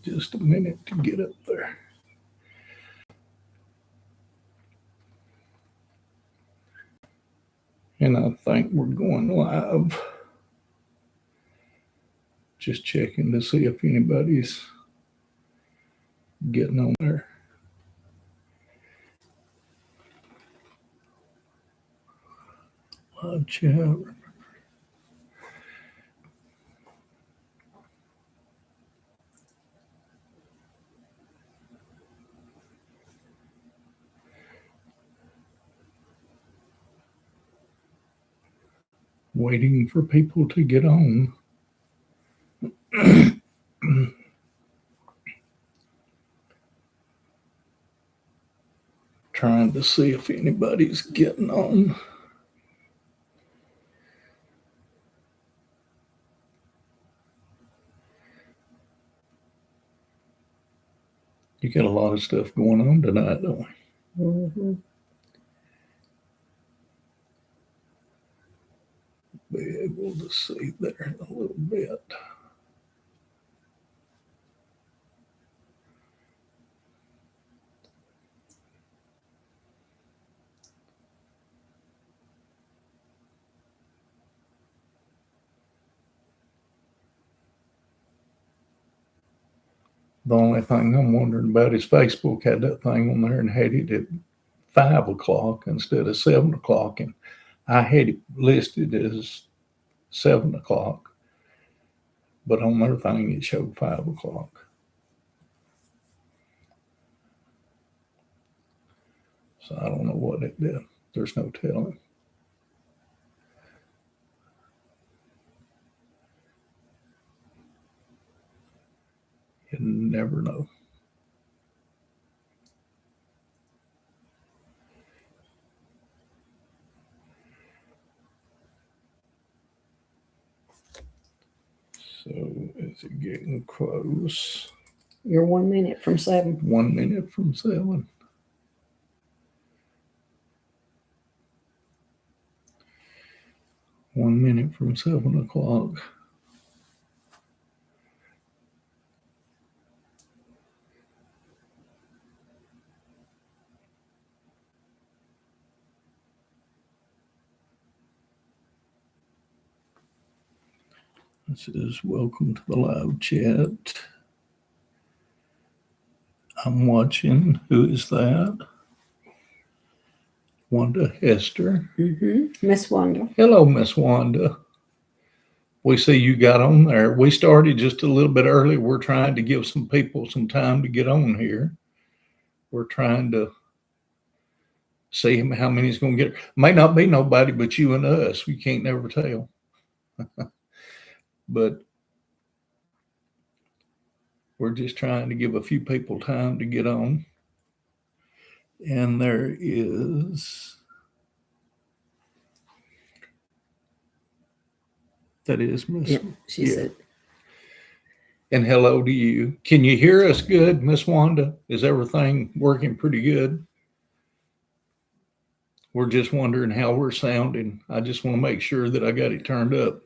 Just a minute to get up there. And I think we're going live. Just checking to see if anybody's getting on there. Live chat. Waiting for people to get on. Trying to see if anybody's getting on. You got a lot of stuff going on tonight, don't we? Mm-hmm. Be able to see there a little bit. The only thing I'm wondering about is Facebook had that thing on there and had it at 5 o'clock instead of 7 o'clock, and I had it listed as 7 o'clock, but on their thing it showed 5 o'clock. So I don't know what it did. There's no telling. You never know. So is it getting close? You're 1 minute from 7. 1 minute from 7. One minute from 7 o'clock. This is welcome to the live chat. I'm watching. Who is that? Wanda Hester. Mm-hmm. Miss Wanda. Hello, Miss Wanda. We see you got on there. We started just a little bit early. We're trying to give some people some time to get on here. We're trying to see how many's going to get. May not be nobody but you and us. We can't never tell. But we're just trying to give a few people time to get on. And there is, that is Miss. Yep, she said. And hello to you. Can you hear us good, Miss Wanda? Is everything working pretty good? We're just wondering how we're sounding. I just want to make sure that I got it turned up.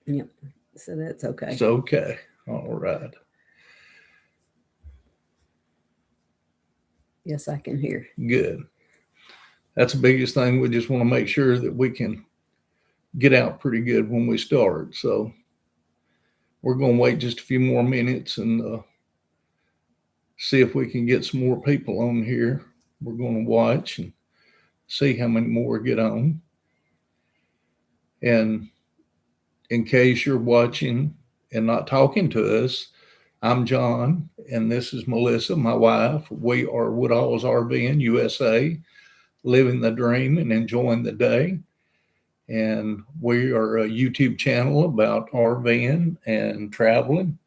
Yep. So that's okay. It's okay. All right. Yes, I can hear. Good. That's the biggest thing. We just want to make sure that we can get out pretty good when we start. So we're going to wait just a few more minutes and see if we can get some more people on here. We're going to watch and see how many more get on. And in case you're watching and not talking to us, I'm John, and this is Melissa, my wife. We are Woodallsrvnusa, living the dream and enjoying the day. And we are a YouTube channel about RVing and traveling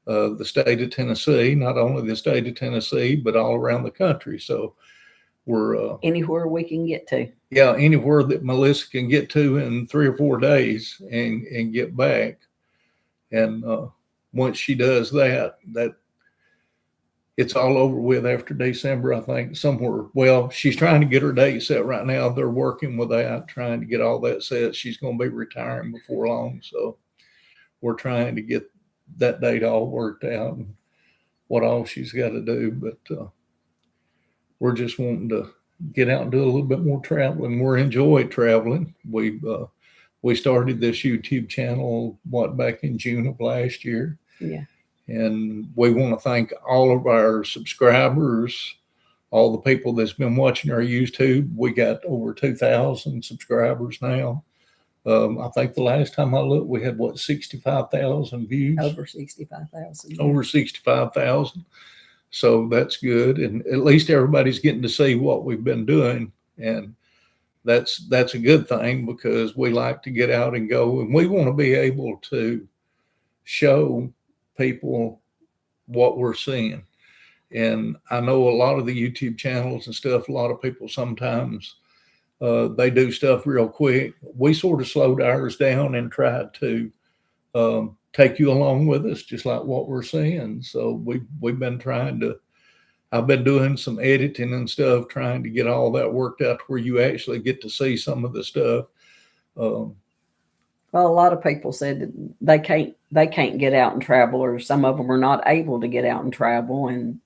the state of Tennessee, not only the state of Tennessee, but all around the country. So we're anywhere we can get to. Yeah, anywhere that Melissa can get to in 3 or 4 days and get back. And once she does that it's all over with after December, I think, somewhere. Well, she's trying to get her date set right now. They're working with that, trying to get all that set. She's going to be retiring before long. So we're trying to get that date all worked out and what all she's got to do. But we're just wanting to get out and do a little bit more traveling. We're enjoying traveling. We started this YouTube channel back in June of last year. Yeah. And we want to thank all of our subscribers, all the people that's been watching our YouTube. We got over 2,000 subscribers now. I think the last time I looked, we had 65,000 views. Over 65,000. Over 65,000. So that's good. And at least everybody's getting to see what we've been doing. And that's a good thing, because we like to get out and go, and we want to be able to show people what we're seeing. And I know a lot of the YouTube channels and stuff, a lot of people sometimes they do stuff real quick. We sort of slowed ours down and tried to take you along with us, just like what we're seeing. So we've been trying to, I've been doing some editing and stuff, trying to get all that worked out to where you actually get to see some of the stuff. Well, a lot of people said that they can't get out and travel, or some of them are not able to get out and travel, and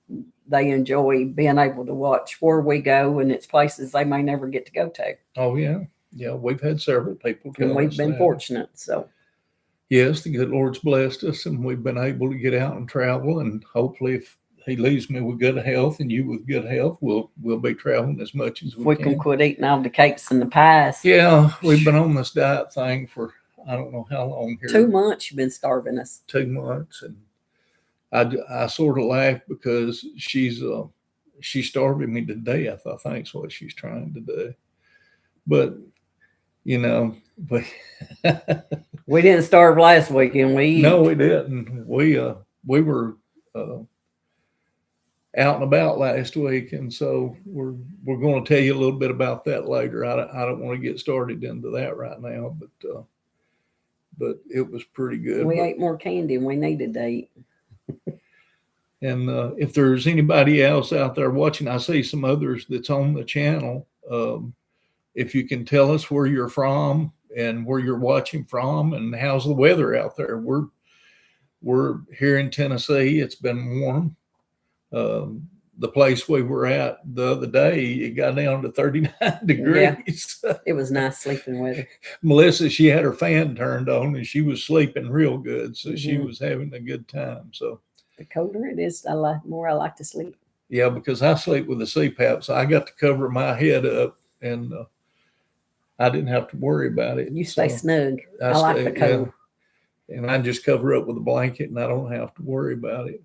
they enjoy being able to watch where we go, and it's places they may never get to go to. Oh yeah. Yeah. We've had several people tell And we've us been that. fortunate. So Yes, the good Lord's blessed us, and we've been able to get out and travel, and hopefully if he leaves me with good health and you with good health, we'll be traveling as much as we can quit eating all the cakes and the pies. Yeah, we've been on this diet thing for I don't know how long here. 2 months you've been starving us. 2 months, and I sort of laugh because she's starving me to death. I think is what she's trying to do, but but We didn't starve last weekend. no, we didn't. We were out and about last week, and so we're going to tell you a little bit about that later. I don't want to get started into that right now, but it was pretty good. We ate more candy than we needed to eat. And if there's anybody else out there watching, I see some others that's on the channel. If you can tell us where you're from and where you're watching from, and how's the weather out there. We're here in Tennessee. It's been warm. The place we were at the other day, it got down to 39 degrees. Yeah, it was nice sleeping weather. Melissa, she had her fan turned on and she was sleeping real good. So she was having a good time. So the colder it is, I like to sleep. Yeah, because I sleep with a CPAP, so I got to cover my head up, and I didn't have to worry about it. You stay snug. I like the cold. Yeah. And I just cover up with a blanket, and I don't have to worry about it.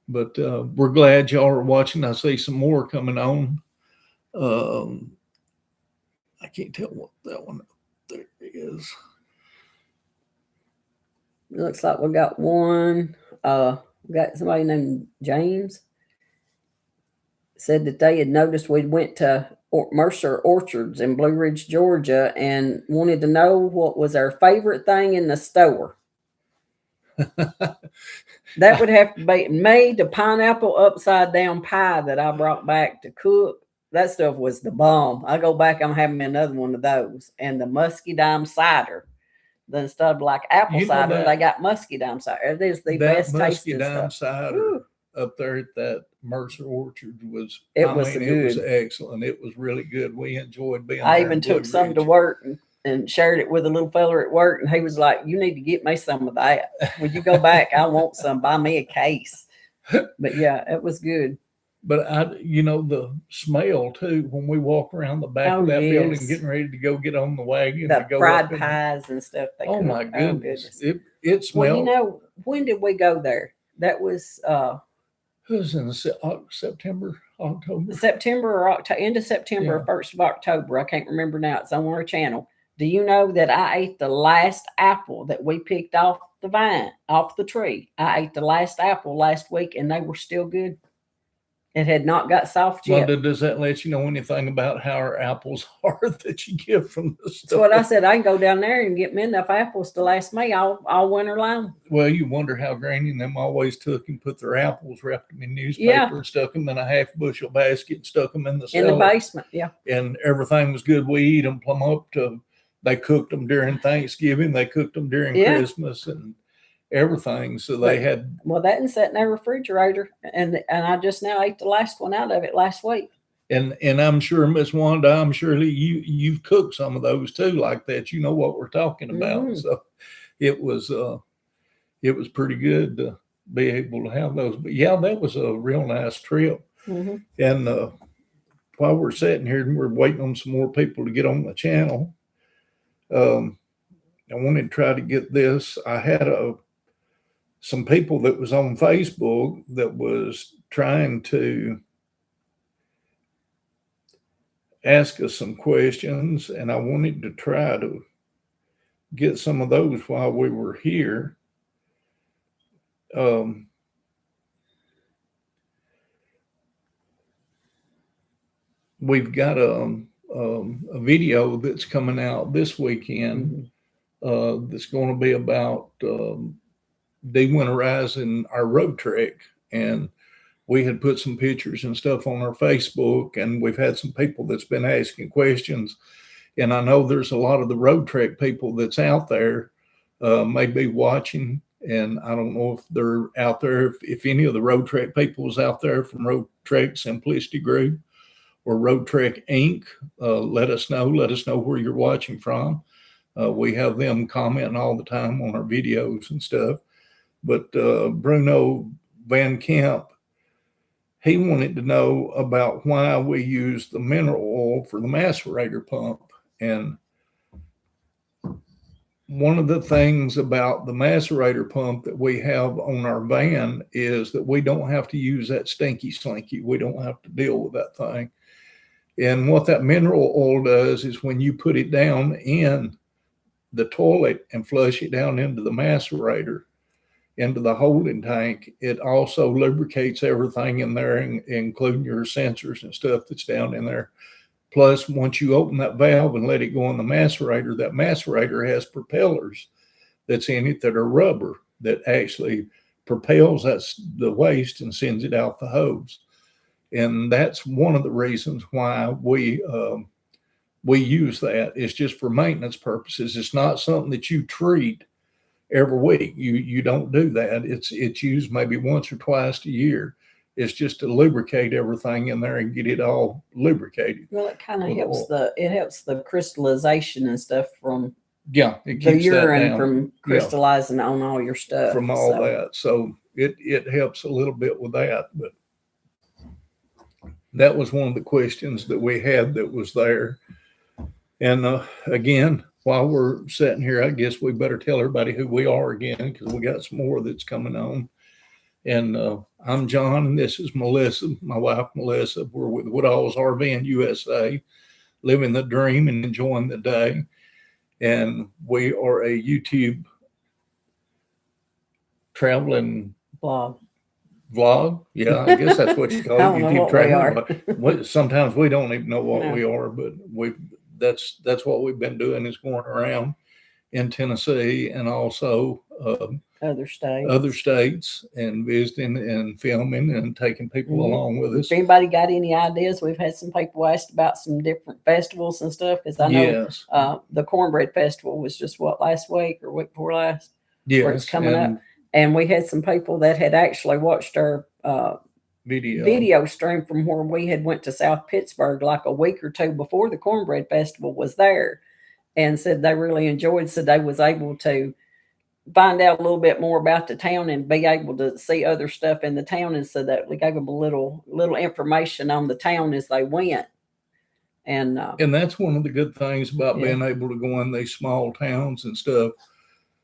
But we're glad y'all are watching. I see some more coming on. I can't tell what that one there is. It looks like we got one. We got somebody named James. Said that they had noticed we went to Mercer Orchards in Blue Ridge, Georgia, and wanted to know what was our favorite thing in the store. That would have to be made the pineapple upside down pie that I brought back to cook. That stuff was the bomb. I go back, I'm having another one of those. And the muscadine cider. Instead of like apple cider, they got muscadine cider. It is the best tasting stuff. Muscadine cider up there at that Mercer Orchard was excellent. It was really good. We enjoyed being there. I even took some to work and shared it with a little fella at work, and he was like, "You need to get me some of that. When you go back, I want some. Buy me a case." But yeah, it was good. But the smell too, when we walk around the back of that building, getting ready to go get on the wagon, the fried pies and stuff. Oh my goodness. It smelled. Well, when did we go there? That was it was in September, October. September or October, end of September, 1st of October. I can't remember now. It's on our channel. Do you know that I ate the last apple that we picked off the vine, off the tree? I ate the last apple last week, and they were still good. It had not got soft yet. Well, does that let you know anything about how our apples are that you get from the store? That's what I said. I can go down there and get me enough apples to last me all winter long. Well, you wonder how Granny and them always took and put their apples, wrapped them in newspaper, and stuck them in a half-bushel basket, and stuck them in the cellar. In the basement, yeah. And everything was good. We eat them plumb up to they cooked them during Thanksgiving. They cooked them during Christmas and everything. So they had. Well, that and sat in their refrigerator, and I just now ate the last one out of it last week. And I'm sure, Miss Wanda, I'm sure you've cooked some of those too, like that. You know what we're talking about. Mm-hmm. So it was pretty good to be able to have those. But yeah, that was a real nice trip. Mm-hmm. And while we're sitting here and we're waiting on some more people to get on the channel, I wanted to try to get this. I had some people that was on Facebook that was trying to ask us some questions, and I wanted to try to get some of those while we were here. We've got a video that's coming out this weekend. Mm-hmm. That's going to be about de-winterizing our Roadtrek, and we had put some pictures and stuff on our Facebook, and we've had some people that's been asking questions. And I know there's a lot of the Roadtrek people that's out there may be watching, and I don't know if they're out there, if any of the Roadtrek people is out there from Roadtrek Simplicity Group or Roadtrek Inc. Let us know where you're watching from. We have them commenting all the time on our videos and stuff. But Bruno Van Camp, he wanted to know about why we use the mineral oil for the macerator pump. And one of the things about the macerator pump that we have on our van is that we don't have to use that stinky slinky. We don't have to deal with that thing. And what that mineral oil does is when you put it down in the toilet and flush it down into the macerator, into the holding tank, it also lubricates everything in there, including your sensors and stuff that's down in there. Plus, once you open that valve and let it go in the macerator, that macerator has propellers that's in it that are rubber that actually propels the waste and sends it out the hose. And that's one of the reasons why we use that. It's just for maintenance purposes. It's not something that you treat every week. You don't do that. It's used maybe once or twice a year. It's just to lubricate everything in there and get it all lubricated. Well, it kind of helps the crystallization and stuff from it keeps the urine that down. From crystallizing on all your stuff. From all that. So it helps a little bit with that. But that was one of the questions that we had that was there. And again, while we're sitting here, I guess we better tell everybody who we are again, because we got some more that's coming on. And I'm John, and this is Melissa, my wife, Melissa. We're with Woodallsrvnusa, living the dream and enjoying the day. And we are a YouTube traveling vlog. Yeah, I guess that's what you call it. YouTube traveling. Sometimes we don't even know what we are, but that's what we've been doing, is going around in Tennessee and also other states and visiting and filming and taking people along with us. If anybody got any ideas, we've had some people asked about some different festivals and stuff, because I know the Cornbread Festival was just last week or week before last, where it's coming up. And we had some people that had actually watched our video stream from where we had went to South Pittsburgh like a week or two before the Cornbread Festival was there, and said they really enjoyed, so they was able to find out a little bit more about the town and be able to see other stuff in the town. And so that we gave them a little information on the town as they went. And that's one of the good things about being able to go in these small towns and stuff.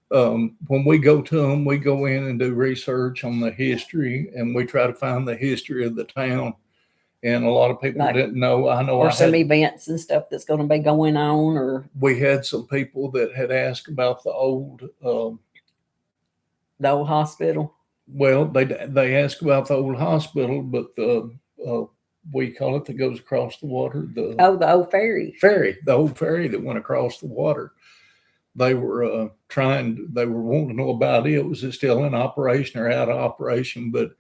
When we go to them, we go in and do research on the history, and we try to find the history of the town. And a lot of people didn't know. Or some events and stuff that's going to be going on. Or we had some people that had asked about the old hospital. Well, they asked about the old hospital, but we call it that goes across the water. The old ferry. The old ferry that went across the water. They were wanting to know about it. Was it still in operation or out of operation? But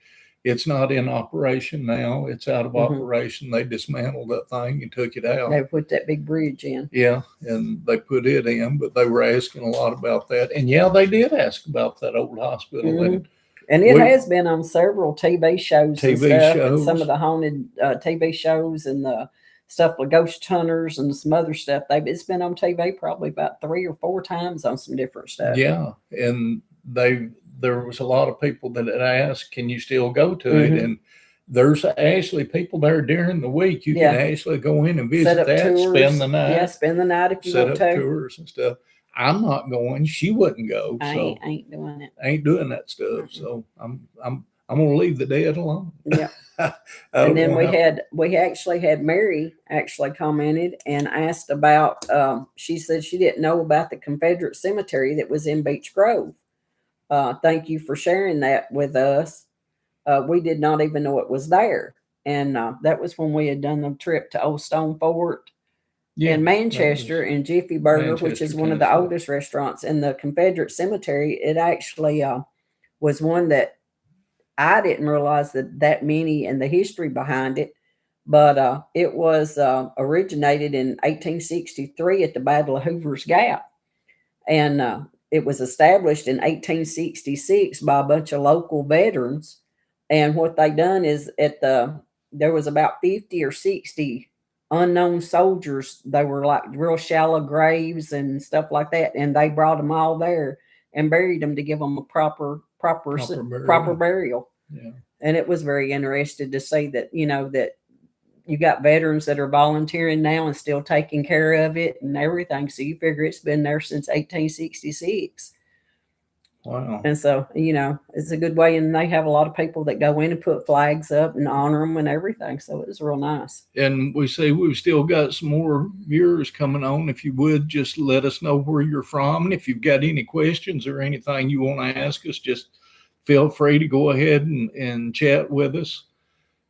It's not in operation now. It's out of Mhm. operation. They dismantled that thing and took it out. They put that big bridge in. Yeah, and they put it in, but they were asking a lot about that. And yeah, they did ask about that old hospital. Mhm. And it we- has been on several TV shows and TV stuff, and some shows. of the haunted TV shows and the stuff with ghost hunters and some other stuff. It's been on TV probably about 3 or 4 times on some different stuff. Yeah, and there was a lot of people that had asked, "Can you still go to it?" Mhm. And there's actually people there during the week. You Yeah. can actually go in and Set visit up that, tours. spend the night. Yeah, spend the night if you set want up to. tours and stuff. I'm not going. She wouldn't go. So I ain't doing it. I ain't doing that stuff. So I'm gonna leave the dead alone. Yeah. I And don't then wanna we actually had Mary actually commented and asked about. She said she didn't know about the Confederate cemetery that was in Beech Grove. Thank you for sharing that with us. We did not even know it was there, and that was when we had done the trip to Old Stone Fort yeah, in that Manchester was and Jiffy Burger, which is Manchester, one of the Tennessee. oldest restaurants. In the Confederate cemetery, it actually was one that I didn't realize that many and the history behind it, but it was originated in 1863 at the Battle of Hoover's Gap, and it was established in 1866 by a bunch of local veterans. And what they done is there was about 50 or 60 unknown soldiers. They were like real shallow graves and stuff like that, and they brought them all there and buried them to give them a proper burial. Yeah. And it was very interesting to see that that you got veterans that are volunteering now and still taking care of it and everything. So you figure it's been there since 1866. Wow. And so, it's a good way. And they have a lot of people that go in and put flags up and honor them and everything. So it was real nice. And we say we've still got some more viewers coming on. If you would just let us know where you're from. And if you've got any questions or anything you want to ask us, just feel free to go ahead and chat with us.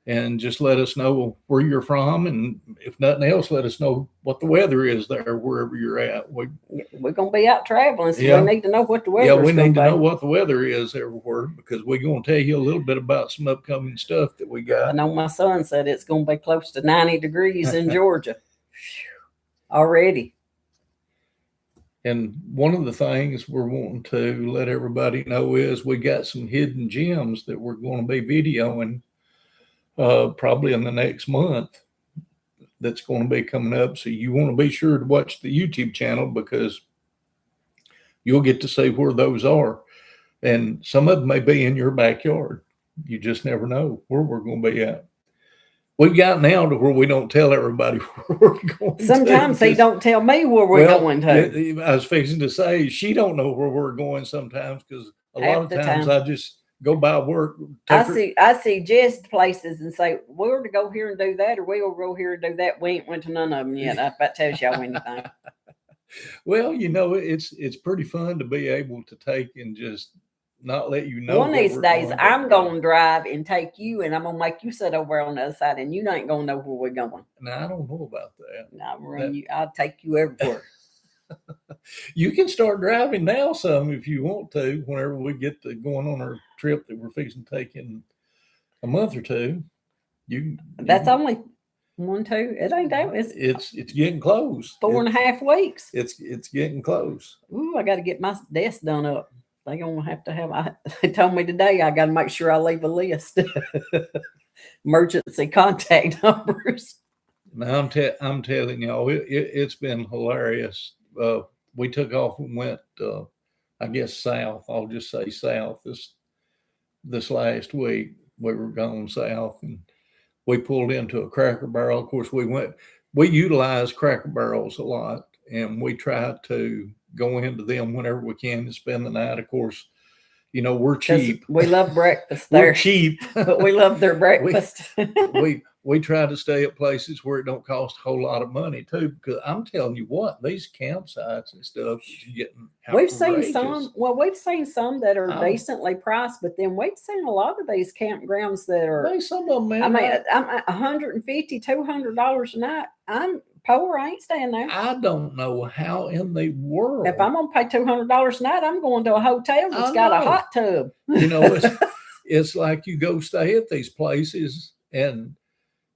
And just let us know where you're from, and if nothing else, let us know what the weather is there wherever you're at. We're gonna be out traveling, so we need to know what the weather. Yeah, we need to know what the weather is everywhere, because we're gonna tell you a little bit about some upcoming stuff that we got. I know my son said it's gonna be close to 90 degrees in Georgia already. And one of the things we're wanting to let everybody know is we got some hidden gems that we're going to be videoing. Probably in the next month, that's going to be coming up. So you want to be sure to watch the YouTube channel, because you'll get to see where those are. And some of them may be in your backyard. You just never know where we're going to be at. We've got now to where we don't tell everybody where we're going. Sometimes he don't tell me where we're going to. I was fixing to say, she don't know where we're going sometimes, because a lot of times I just go by work. I see just places and say, we're to go here and do that, or we'll go here and do that. We ain't went to none of them yet. That tells y'all anything. Well, it's pretty fun to be able to take and just not let you know. One of these days, I'm going to drive and take you, and I'm going to make you sit over on the other side, and you ain't going to know where we're going. Now, I don't know about that. I'll take you everywhere. You can start driving now some if you want to, whenever we get to going on our trip that we're fixing to take in a month or two. That's only 1, 2. It ain't that. It's getting close. 4.5 weeks. It's getting close. Ooh, I got to get my desk done up. They're gonna have to have. They told me today I got to make sure I leave a list. Emergency contact numbers. Now I'm telling y'all, it's been hilarious. We took off and went, I guess, south. I'll just say south. This last week we were going south, and we pulled into a Cracker Barrel. Of course, we utilize Cracker Barrels a lot, and we try to go into them whenever we can and spend the night. Of course, we're cheap. We love breakfast there. We're cheap, but we love their breakfast. we try to stay at places where it don't cost a whole lot of money too, because I'm telling you what, these campsites and stuff is getting outrageous. We've seen some that are decently priced, but then we've seen a lot of these campgrounds that are some of them, man. I mean, I'm $150, $200 a night. I'm poor. I ain't staying there. I don't know how in the world. If I'm gonna pay $200 a night, I'm going to a hotel that's got a hot tub. it's like you go stay at these places, and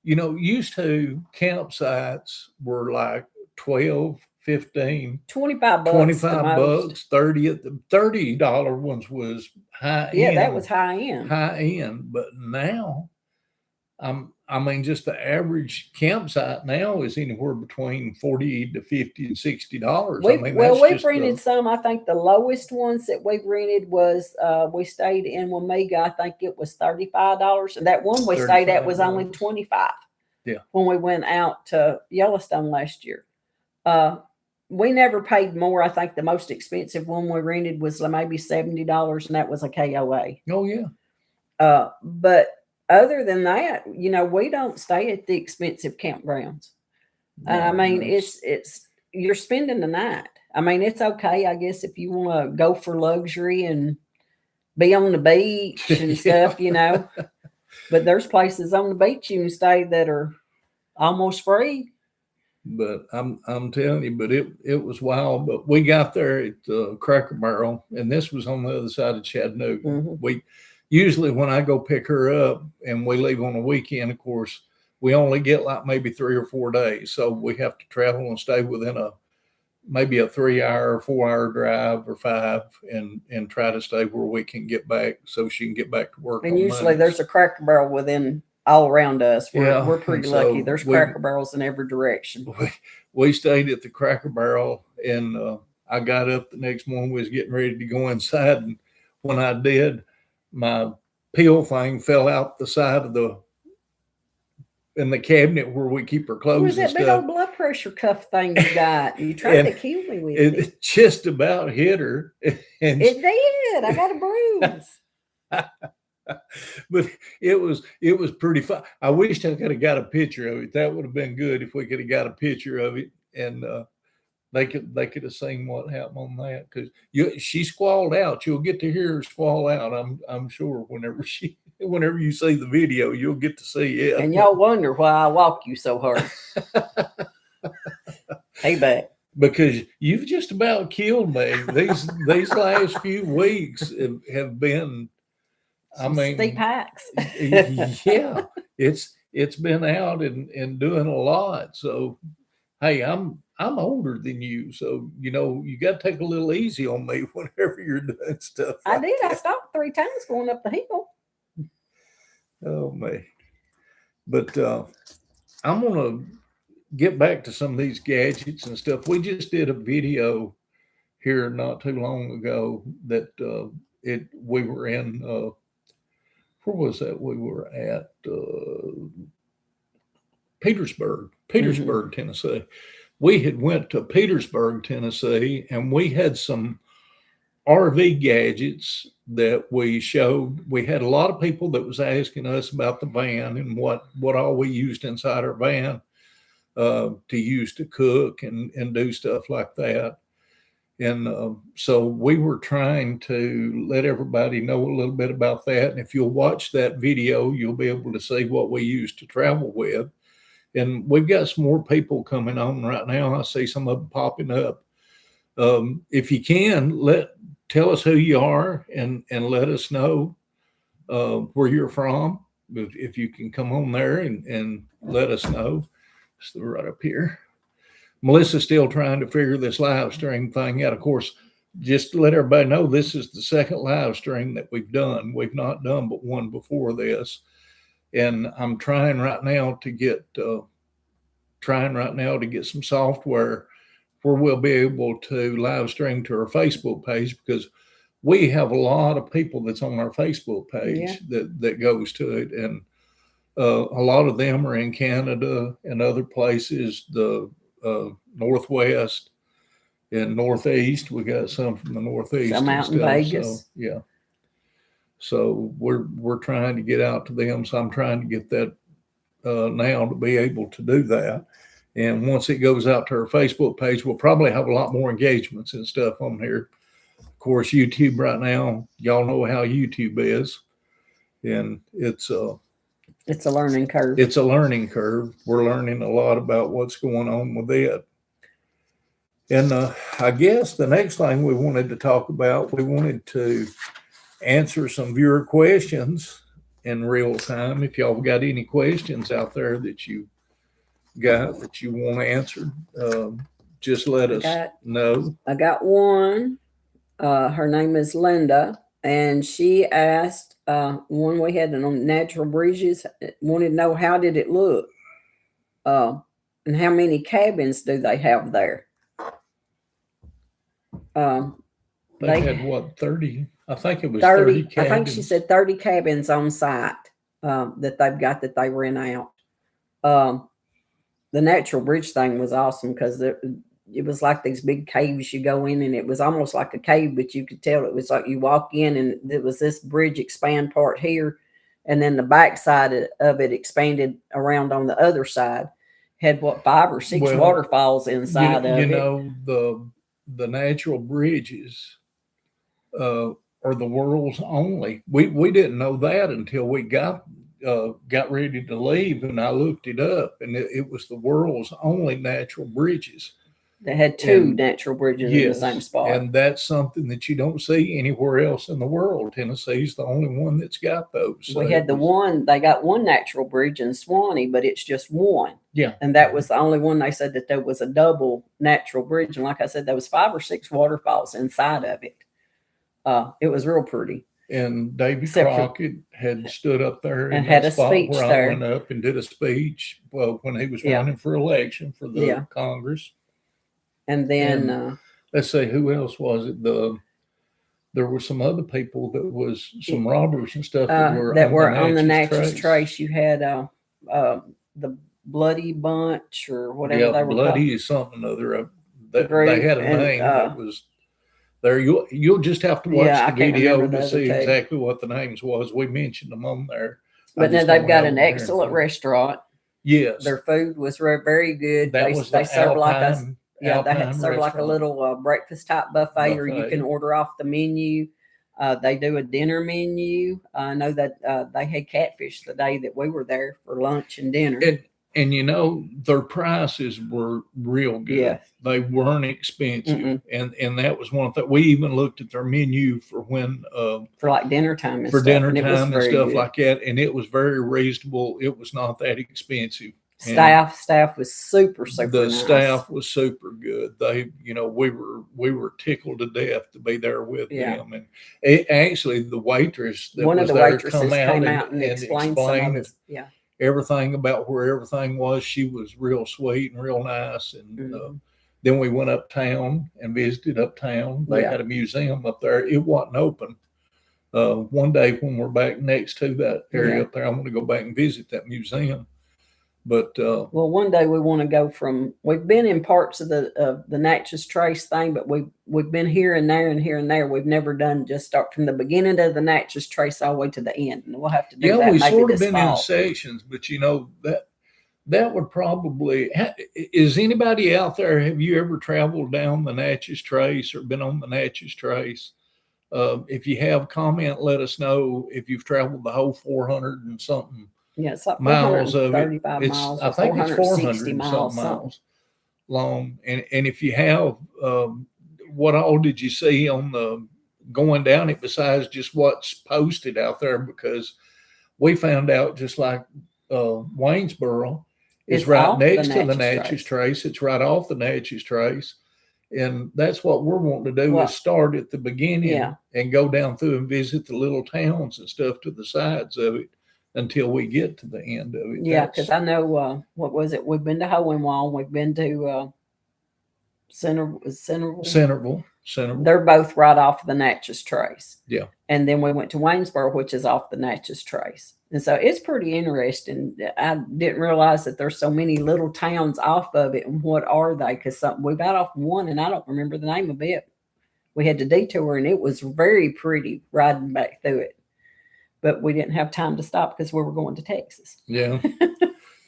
used to campsites were like 12, 15, $25 the 25 most. bucks, 30 at the $30 ones was high Yeah, end. that was high end. But now I mean, just the average campsite now is anywhere between 40 to 50 and $60. I mean, We've rented some. I think the lowest ones that we've rented was we stayed in Wamega. I think it was $35, and that one we stayed at was only $25. Yeah. When we went out to Yellowstone last year, we never paid more. I think the most expensive one we rented was maybe $70, and that was a KOA. Oh yeah. But other than that, we don't stay at the expensive campgrounds. I mean, it's you're spending the night. I mean, it's okay, I guess, if you want to go for luxury and be on the beach and stuff, But there's places on the beach you can stay that are almost free. But I'm telling you, but it was wild. But we got there at Cracker Barrel, and this was on the other side of Chattanooga. Mm-hmm. We usually, when I go pick her up and we leave on a weekend, of course, we only get like maybe 3 or 4 days. So we have to travel and stay within maybe a 3-hour, 4-hour drive or 5 and try to stay where we can get back so she can get back to work. And usually there's a Cracker Barrel within all around us. We're pretty lucky. There's Cracker Barrels in every direction. We stayed at the Cracker Barrel, and I got up the next morning, was getting ready to go inside. And when I did, my pill thing fell out the side of in the cabinet where we keep our clothes. What was that big old blood pressure cuff thing you got? You tried to kill me with it. It just about hit her. And it did. I got a bruise. But it was pretty fun. I wish I could have got a picture of it. That would have been good if we could have got a picture of it, and they could have seen what happened on that, because she squalled out. You'll get to hear her squall out. I'm sure whenever you see the video, you'll get to see it. And y'all wonder why I walk you so hard. Hey, back. Because you've just about killed me. These last few weeks have been. I mean, steep hikes. Yeah, it's been out and doing a lot. So, hey, I'm older than you, so you got to take a little easy on me whenever you're doing stuff. I did. I stopped 3 times going up the hill. Oh man! But I'm gonna get back to some of these gadgets and stuff. We just did a video here not too long ago that we were in. Where was that? We were at Petersburg, Mm-hmm. Tennessee. We had went to Petersburg, Tennessee, and we had some RV gadgets that we showed. We had a lot of people that was asking us about the van and what all we used inside our van to use to cook and do stuff like that. And so we were trying to let everybody know a little bit about that. And if you'll watch that video, you'll be able to see what we used to travel with. And we've got some more people coming on right now. I see some of them popping up. If you can, tell us who you are and let us know where you're from. If you can come on there and let us know. It's right up here. Melissa's still trying to figure this live stream thing out. Of course, just to let everybody know, this is the second live stream that we've done. We've not done but one before this. And I'm trying right now to get some software where we'll be able to live stream to our Facebook page, because we have a lot of people that's on our Facebook page that goes to it. And a lot of them are in Canada and other places, the Northwest and Northeast. We got some from the Northeast. Some out in Vegas. So, yeah. So we're trying to get out to them. So I'm trying to get that now to be able to do that. And once it goes out to our Facebook page, we'll probably have a lot more engagements and stuff on here. Of course, YouTube right now, y'all know how YouTube is, and it's a learning curve. It's a learning curve. We're learning a lot about what's going on with it. And I guess the next thing we wanted to talk about, we wanted to answer some viewer questions in real time. If y'all got any questions out there that you got that you want answered, just let us know. I got one. Her name is Linda, and she asked one we had on natural bridges, wanted to know how did it look, and how many cabins do they have there? They had what, 30? I think it was 30 cabins. I think she said 30 cabins on site that they've got that they rent out. The natural bridge thing was awesome because it was like these big caves you go in, and it was almost like a cave, but you could tell it was like you walk in and there was this bridge expand part here, and then the back side of it expanded around on the other side. Had what, 5 or 6 waterfalls inside of it. You know, the natural bridges are the world's only. We didn't know that until we got ready to leave, and I looked it up, and it was the world's only natural bridges. They had 2 natural bridges in the same spot. And that's something that you don't see anywhere else in the world. Tennessee's the only one that's got those. So we had they got 1 natural bridge in Swanee, but it's just 1. Yeah. And that was the only one. They said that there was a double natural bridge. And like I said, there was 5 or 6 waterfalls inside of it. It was real pretty. And Davy Crockett had stood up there and had a speech where there. I went up and did a speech when he was running for election for the Congress. And then let's say, who else was it? There were some other people that was some robbers and stuff that were on the Natchez Trace. You had the Bloody Bunch or whatever they were Bloody called. is something other. They had a name that was there. You'll just have to watch the video to see exactly what the names was. We mentioned them on there. But then they've got an excellent restaurant. Yes, their food was very good. They serve like a they had served like a little breakfast type buffet, or you can order off the menu. They do a dinner menu. I know that they had catfish the day that we were there for lunch and dinner. And you know, their prices were real good. Yeah. They weren't expensive. And that was one of the, we even looked at their menu for when for like dinner time and for stuff. dinner time and stuff good. Like that. And it was very reasonable. It was not that expensive. Staff was super the nice. Staff was super good. They, you know, we were tickled to death to be there with them. And actually the waitress that one was of the there waitresses came out and explained some of it. Yeah. Everything about where everything was. She was real sweet and real nice. And then we went uptown and visited uptown. They had a museum up there. It wasn't open. One day when we're back next to that area up there, I'm going to go back and visit that museum. But well, one day we want to go from. We've been in parts of the Natchez Trace thing, but we've been here and there and here and there. We've never done just start from the beginning of the Natchez Trace all the way to the end. And we'll have to do that. Yeah, we maybe sort of this been fall. in sections, but you know that would probably. Is anybody out there? Have you ever traveled down the Natchez Trace or been on the Natchez Trace? If you have, comment. Let us know if you've traveled the whole 400 and something. Yeah, it's like miles of it. Miles. I think it's 400 miles long. And if you have, what all did you see on the going down it besides just what's posted out there? Because we found out just like Waynesboro is right next to the Natchez Trace. It's right off the Natchez Trace. And that's what we're wanting to do is start at the beginning and go down through and visit the little towns and stuff to the sides of it until we get to the end of it. Yeah, because I know, what was it? We've been to Hohenwald. We've been to Centerville. They're both right off the Natchez Trace. Yeah. And then we went to Waynesboro, which is off the Natchez Trace. And so it's pretty interesting. I didn't realize that there's so many little towns off of it. And what are they? Because we got off one, and I don't remember the name of it. We had to detour, and it was very pretty riding back through it. But we didn't have time to stop because we were going to Texas. Yeah.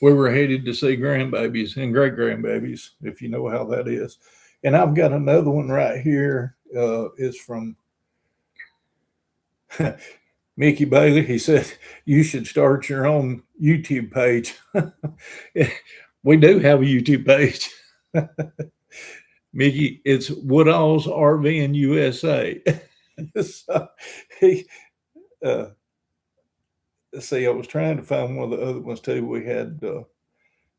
We were headed to see grandbabies and great grandbabies, if you know how that is. And I've got another one right here. It's from Mickey Bailey. He said, you should start your own YouTube page. We do have a YouTube page. Mickey, it's Woodallsrvnusa. So he, see, I was trying to find one of the other ones too. We had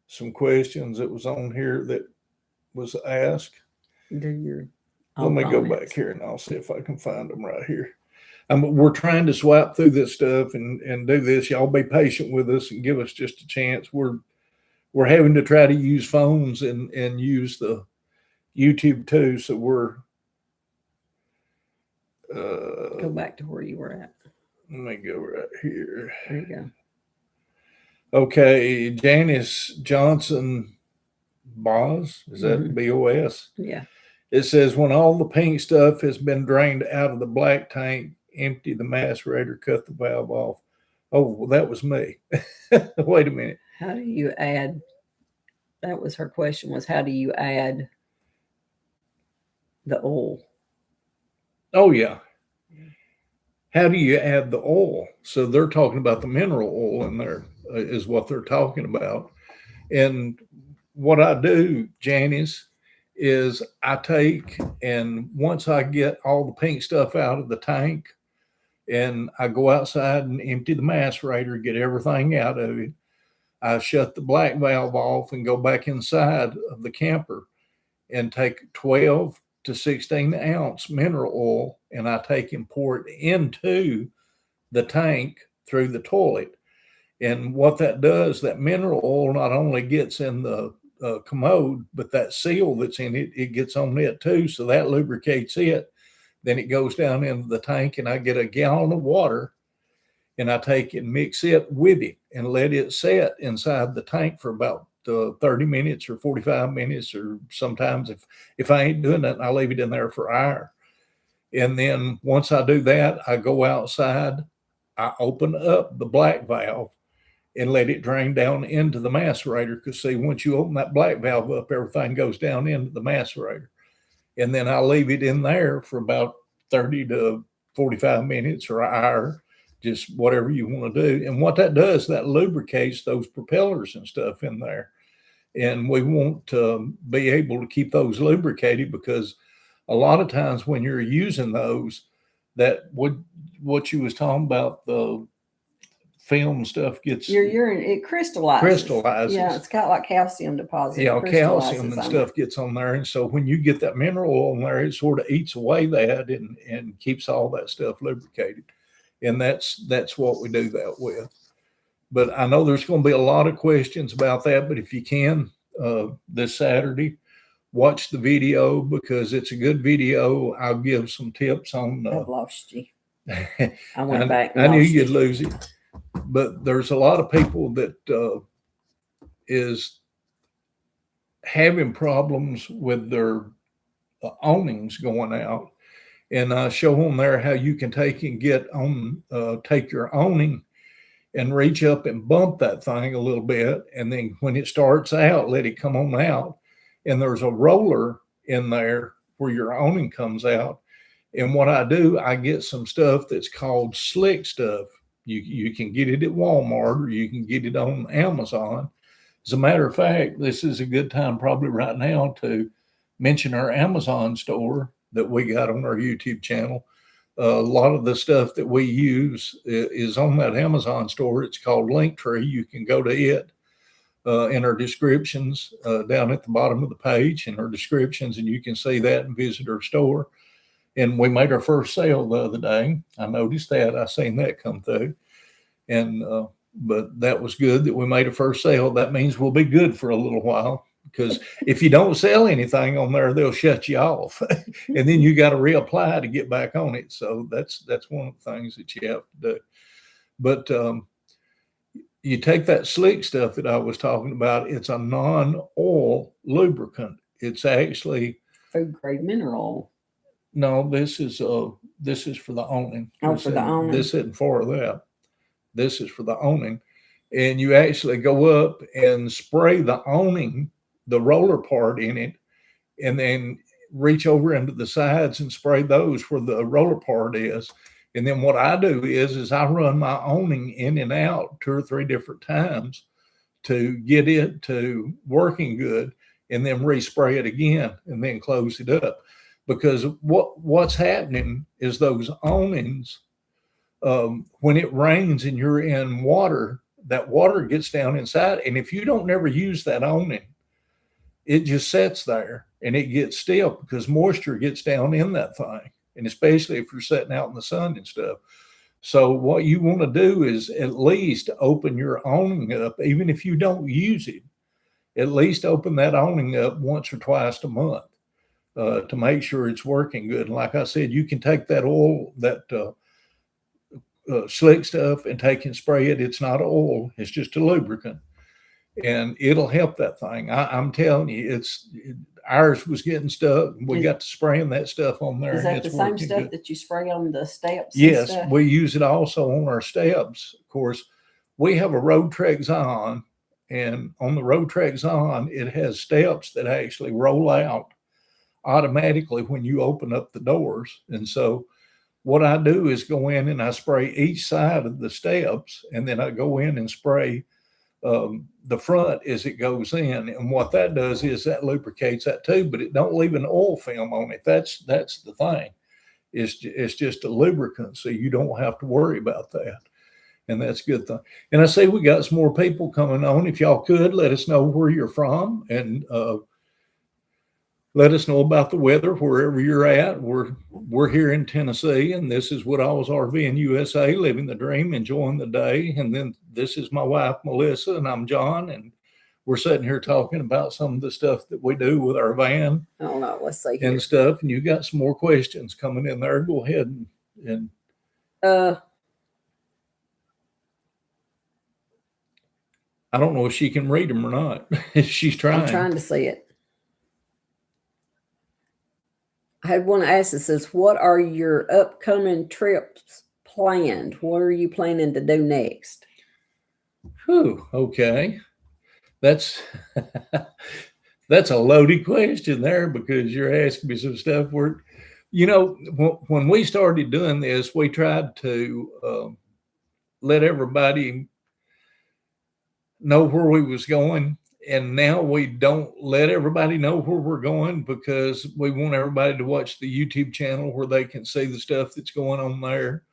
some questions that was on here that was asked. Do your Let me go back comments. here and I'll see if I can find them right here. We're trying to swipe through this stuff and do this. Y'all be patient with us and give us just a chance. We're having to try to use phones and use the YouTube too. So we're Go back to where you were at. let me go right here. There you go. Okay, Janice Johnson Boss, is that BOS? Yeah. It says when all the pink stuff has been drained out of the black tank, empty the macerator, cut the valve off. Oh, well, that was me. Wait a minute. How do you add? That was her question, was how do you add the oil? Oh, yeah. How do you add the oil? So they're talking about the mineral oil in there is what they're talking about. And what I do, Janice, is I take, and once I get all the pink stuff out of the tank, and I go outside and empty the macerator, get everything out of it, I shut the black valve off and go back inside of the camper and take 12 to 16 ounce mineral oil, and I take and pour it into the tank through the toilet. And what that does, that mineral oil not only gets in the commode, but that seal that's in it, it gets on it too. So that lubricates it. Then it goes down into the tank, and I get a gallon of water, and I take and mix it with it and let it set inside the tank for about 30 minutes or 45 minutes, or sometimes if I ain't doing that, I leave it in there for an hour. And then once I do that, I go outside, I open up the black valve and let it drain down into the macerator. Because see, once you open that black valve up, everything goes down into the macerator. And then I leave it in there for about 30 to 45 minutes or an hour, just whatever you want to do. And what that does, that lubricates those propellers and stuff in there. And we want to be able to keep those lubricated, because a lot of times when you're using those, that what you was talking about, the film stuff gets Your urine, it crystallizes. Yeah, it's got like calcium deposit. Yeah, calcium and stuff gets on there. And so when you get that mineral oil on there, it sort of eats away that and keeps all that stuff lubricated. And that's what we do that with. But I know there's going to be a lot of questions about that. But if you can, this Saturday, watch the video, because it's a good video. I'll give some tips on. I've lost you. I went back. I knew you'd lose it. But there's a lot of people that is having problems with their awnings going out. And I show them there how you can take and take your awning and reach up and bump that thing a little bit. And then when it starts out, let it come on out. And there's a roller in there where your awning comes out. And what I do, I get some stuff that's called slick stuff. You can get it at Walmart, or you can get it on Amazon. As a matter of fact, this is a good time probably right now to mention our Amazon store that we got on our YouTube channel. A lot of the stuff that we use is on that Amazon store. It's called Linktree. You can go to it in our descriptions down at the bottom of the page, in our descriptions, and you can see that and visit our store. And we made our first sale the other day. I noticed that. I seen that come through. And but that was good that we made a first sale. That means we'll be good for a little while, because if you don't sell anything on there, they'll shut you off. And then you got to reapply to get back on it. So that's one of the things that you have to do. But you take that slick stuff that I was talking about, it's a non-oil lubricant. It's actually food grade mineral oil. No, this is for the awning. Oh, for the awning. This isn't for that. This is for the awning. And you actually go up and spray the awning, the roller part in it, and then reach over into the sides and spray those where the roller part is. And then what I do is I run my awning in and out 2 or 3 different times to get it to working good, and then respray it again and then close it up. because what's happening is those awnings, when it rains and you're in water, that water gets down inside. And if you don't never use that awning, it just sits there and it gets stiff because moisture gets down in that thing. And especially if you're sitting out in the sun and stuff. So what you want to do is at least open your awning up, even if you don't use it, at least open that awning up once or twice a month to make sure it's working good. And like I said, you can take that oil, that slick stuff, and take and spray it. It's not oil, it's just a lubricant. And it'll help that thing. I'm telling you, ours was getting stuck. We got to spraying that stuff on there. Is that the same stuff good. That you spray on the steps? Yes, we use it also on our steps. Of course, we have a Roadtrek Zion, and on the Roadtrek Zion, it has steps that actually roll out automatically when you open up the doors. And so what I do is go in and I spray each side of the steps, and then I go in and spray the front as it goes in. And what that does is that lubricates that too, but it don't leave an oil film on it. That's the thing. It's just a lubricant, so you don't have to worry about that. And that's a good thing. And I see we got some more people coming on. If y'all could let us know where you're from, and let us know about the weather wherever you're at. We're here in Tennessee, and this is Woodallsrvnusa, living the dream, enjoying the day. And then this is my wife, Melissa, and I'm John, and we're sitting here talking about some of the stuff that we do with our van. I don't know. Let's see and stuff. And you got some more questions coming in there. Go ahead and I don't know if she can read them or not. She's trying. I'm trying to see it. I had one ask that says, what are your upcoming trips planned? What are you planning to do next? Whew, okay. That's a loaded question there, because you're asking me some stuff where, when we started doing this, we tried to let everybody know where we was going. And now we don't let everybody know where we're going, because we want everybody to watch the YouTube channel where they can see the stuff that's going on there.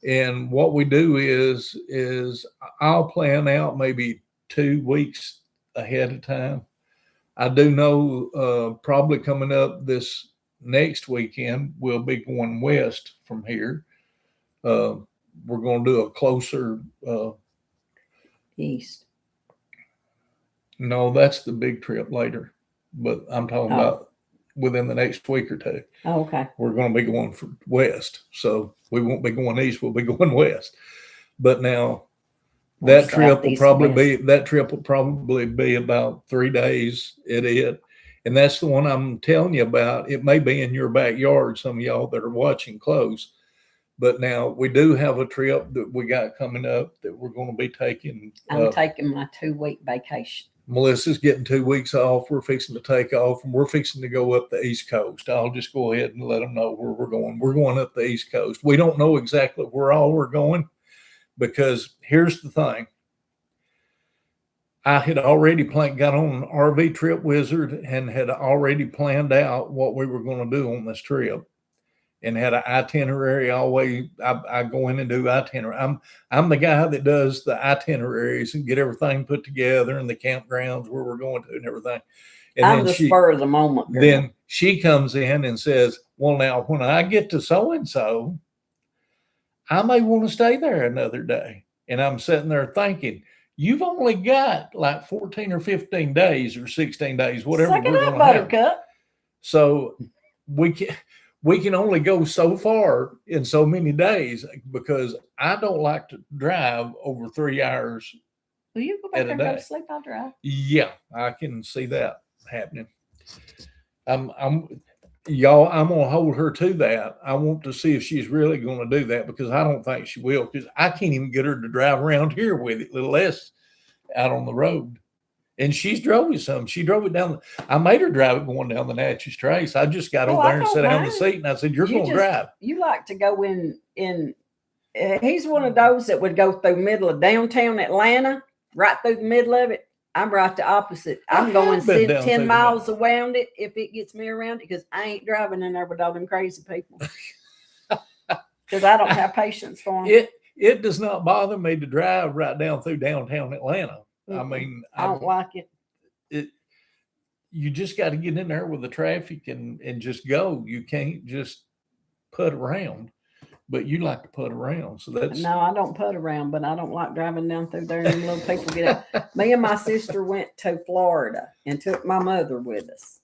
And what we do is I'll plan out maybe 2 weeks ahead of time. I do know probably coming up this next weekend, we'll be going west from here. We're going to do a closer east. No, that's the big trip later, but I'm talking about within the next week or two. Oh, okay. We're going to be going west, so we won't be going east. We'll be going west. But now that trip will probably be about 3 days at it, and that's the one I'm telling you about. It may be in your backyard, some of y'all that are watching close. But now we do have a trip that we got coming up that we're going to be taking. I'm taking my 2-week vacation. Melissa's getting 2 weeks off. We're fixing to take off, and we're fixing to go up the East Coast. I'll just go ahead and let them know where we're going. We're going up the East Coast. We don't know exactly where all we're going, because here's the thing. I had already got on an RV Trip Wizard and had already planned out what we were going to do on this trip, and had an itinerary always. I go in and do itinerary. I'm the guy that does the itineraries and get everything put together, and the campgrounds where we're going to and everything. And I'm the spur of the moment girl. Then she comes in and says, well, now when I get to so-and-so, I may want to stay there another day. And I'm sitting there thinking, you've only got like 14 or 15 days or 16 days, whatever. Suck it up, Buttercup. So we can only go so far in so many days, because I don't like to drive over 3 hours. Will you go back there and go to sleep? I'll drive. Yeah, I can see that happening. I'm gonna hold her to that. I want to see if she's really going to do that, because I don't think she will, because I can't even get her to drive around here with it, little less out on the road. And she's drove it some. She drove it down. I made her drive it going down the Natchez Trace. I just got over there and sat down in the seat, and I said, "You're going to drive." You like to go in. He's one of those that would go through the middle of downtown Atlanta, right through the middle of it. I'm right the opposite. I'm going been down 10 through miles the around it if it gets me around it, because I ain't driving in there with all them crazy people. Because I don't have patience for them. It does not bother me to drive right down through downtown Atlanta. I mean, I don't like it. You just got to get in there with the traffic and just go. You can't just put around, but you like to put around. So that's No, I don't put around, but I don't like driving down through there and them little people get out. Me and my sister went to Florida and took my mother with us.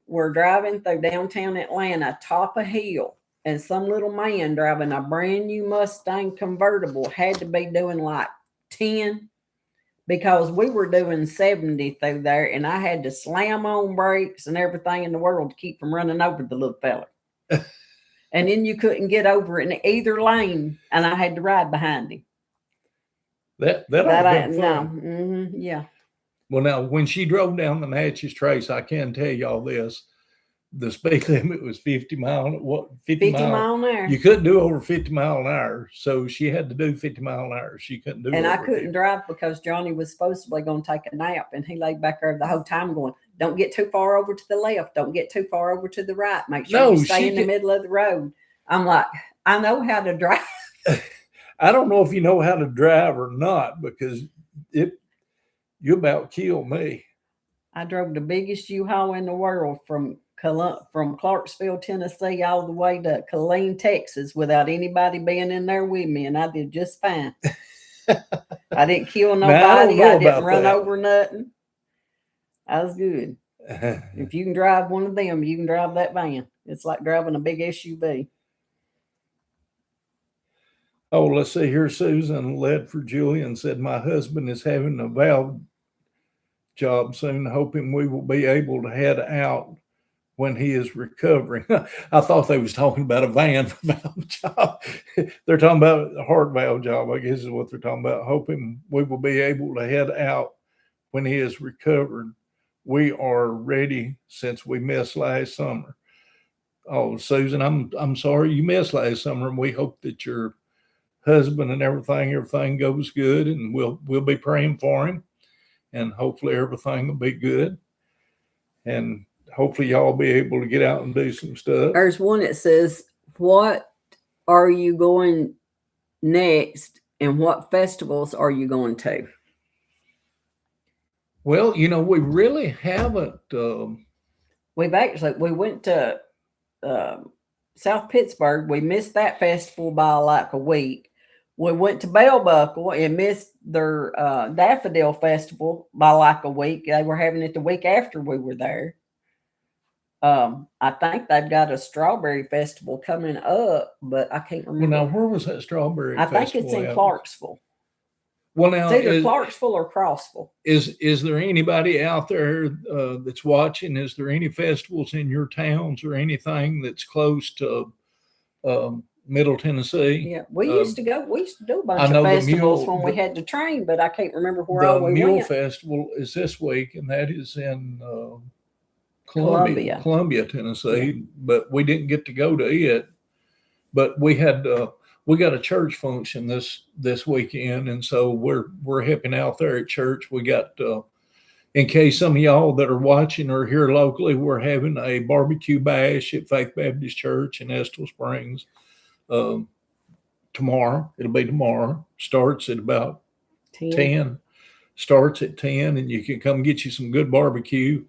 We're driving through downtown Atlanta, top a hill, and some little man driving a brand new Mustang convertible had to be doing like 10, because we were doing 70 through there, and I had to slam on brakes and everything in the world to keep from running over the little fella. And then you couldn't get over in either lane, and I had to ride behind him. that ain't fun. No, yeah. Well, now when she drove down the Natchez Trace, I can tell y'all this: the speed limit was 50 mile. 50 mile an hour. You couldn't do over 50 mile an hour, so she had to do 50 mile an hour. She couldn't do. And over I couldn't 50. drive because Johnny was supposedly going to take a nap, and he laid back there the whole time going, "Don't get too far over to the left. Don't get too far over to the right. Make sure you stay in the middle of the road." I'm like, I know how to drive. I don't know if you know how to drive or not, because you about kill me. I drove the biggest U-Haul in the world from Clarksville, Tennessee, all the way to Killeen, Texas, without anybody being in there with me, and I did just fine. I didn't kill nobody. I didn't run over nothing. I was good. If you can drive one of them, you can drive that van. It's like driving a big SUV. Oh, let's see here. Susan Ledford Julian said, "My husband is having a valve job soon, hoping we will be able to head out when he is recovering." I thought they was talking about a van valve job. They're talking about a heart valve job, I guess is what they're talking about. Hoping we will be able to head out when he is recovered. We are ready since we missed last summer. Oh, Susan, I'm sorry you missed last summer, and we hope that your husband and everything goes good, and we'll be praying for him, and hopefully everything will be good, and hopefully y'all be able to get out and do some stuff. There's one that says, "What are you going next, and what festivals are you going to?" Well, we really haven't. We went to South Pittsburgh. We missed that festival by like a week. We went to Bell Buckle and missed their Daffodil Festival by like a week. They were having it the week after we were there. I think they've got a strawberry festival coming up, but I can't remember. Well, now, where was that strawberry festival? I think it's in Clarksville. Well, now it's either Clarksville or Crossville. Is there anybody out there that's watching? Is there any festivals in your towns or anything that's close to Middle Tennessee? Yeah, we used to go. We used to do a bunch of festivals when we had to train, but I can't remember where all we went. The Mule Festival is this week, and that is in Columbia, Tennessee. But we didn't get to go to it. But we had we got a church function this weekend, and so we're helping out there at church. We got in case some of y'all that are watching are here locally, we're having a barbecue bash at Faith Baptist Church in Estill Springs. Tomorrow. It'll be tomorrow. Starts at about 10. Starts at 10, and you can come get you some good barbecue.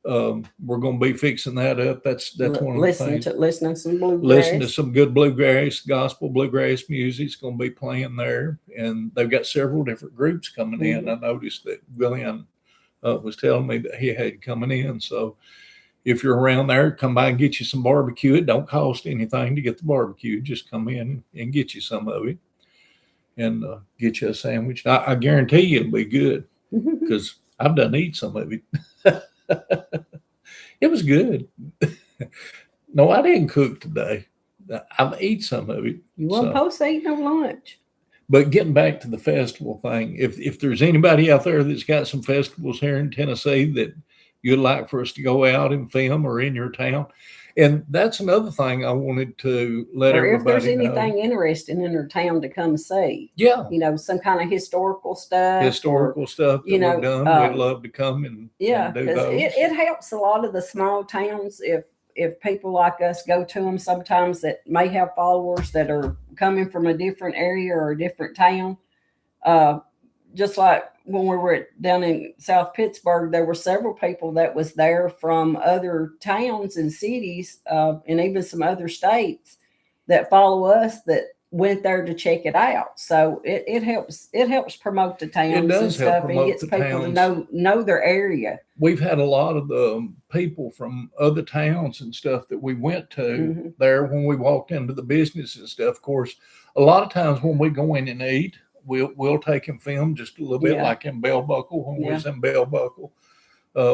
We're going to be fixing that up. That's one of the things. Listening to some bluegrass. Listen to some good bluegrass, gospel bluegrass music. It's going to be playing there, and they've got several different groups coming in. I noticed that Glenn was telling me that he had coming in. So if you're around there, come by and get you some barbecue. It don't cost anything to get the barbecue. Just come in and get you some of it, and get you a sandwich. I guarantee you it'll be good, because I've done eat some of it. It was good. No, I didn't cook today. I've eaten some of it. You weren't supposed to eat no lunch. But getting back to the festival thing, if there's anybody out there that's got some festivals here in Tennessee that you'd like for us to go out and film, or in your town, And that's another thing I wanted to let Or if there's everybody know. anything interesting in their town to come see, Yeah, some kind of historical stuff, historical stuff that we've done, we'd love to come and yeah, do because those. it helps a lot of the small towns if people like us go to them sometimes that may have followers that are coming from a different area or a different town. Just like when we were down in South Pittsburgh, there were several people that was there from other towns and cities, and even some other states that follow us that went there to check it out. So it helps promote the towns It does and help stuff, and promote gets the people to towns. know their area. We've had a lot of the people from other towns and stuff that we went to Mm-hmm. there when we walked into the business and stuff. Of course, a lot of times when we go in and eat, we'll take and film just a little bit, Yeah. like in Bell Buckle. When we Yeah. was in Bell Buckle,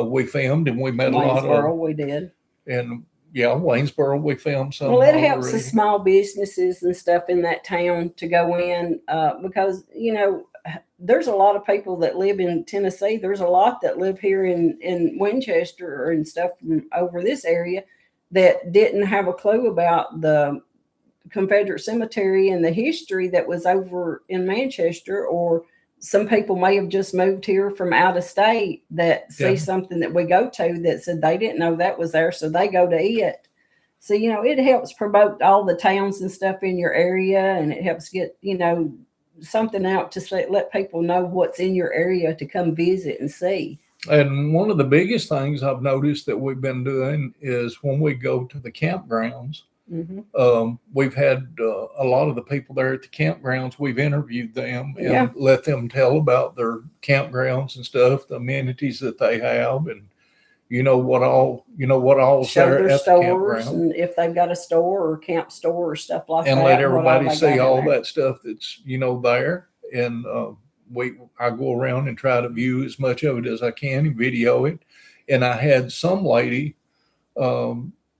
we filmed and we met a lot Waynesboro, of, we did. and yeah, Waynesboro, we filmed some. Well, it while we helps were the eating. small businesses and stuff in that town to go in because there's a lot of people that live in Tennessee. There's a lot that live here in Winchester and stuff from over this area that didn't have a clue about the Confederate Cemetery and the history that was over in Manchester, or some people may have just moved here from out of state that see Yeah. something that we go to that said they didn't know that was there, so they go to it. So, it helps promote all the towns and stuff in your area, and it helps get, something out to let people know what's in your area to come visit and see. And one of the biggest things I've noticed that we've been doing is when we go to the campgrounds, we've had a lot of the people there at the campgrounds. We've interviewed them and Yeah. let them tell about their campgrounds and stuff, the amenities that they have, and what all's Show there their at the stores, campground, and if they've got a store or camp store or stuff like and that. let what all everybody they see got all in there. that stuff that's there. And I go around and try to view as much of it as I can and video it. And I had some lady,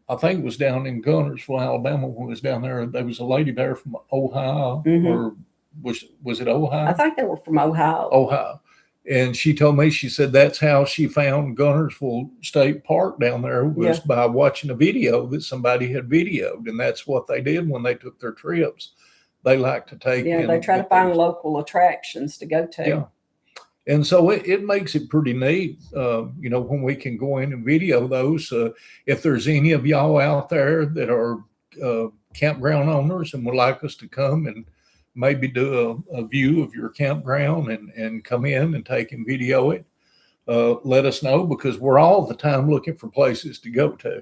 I think it was down in Gunnersville, Alabama, when I was down there. There was a lady there from Ohio, or was it Ohio? I think they were from Ohio. Ohio. And she told me, she said that's how she found Gunnersville State Park down there, was by watching a video that somebody had videoed. And that's what they did when they took their trips. They like to take. Yeah, they try to find local attractions to go to. Yeah. And so it makes it pretty neat, when we can go in and video those. If there's any of y'all out there that are campground owners and would like us to come and maybe do a view of your campground and come in and take and video it, let us know, because we're all the time looking for places to go to.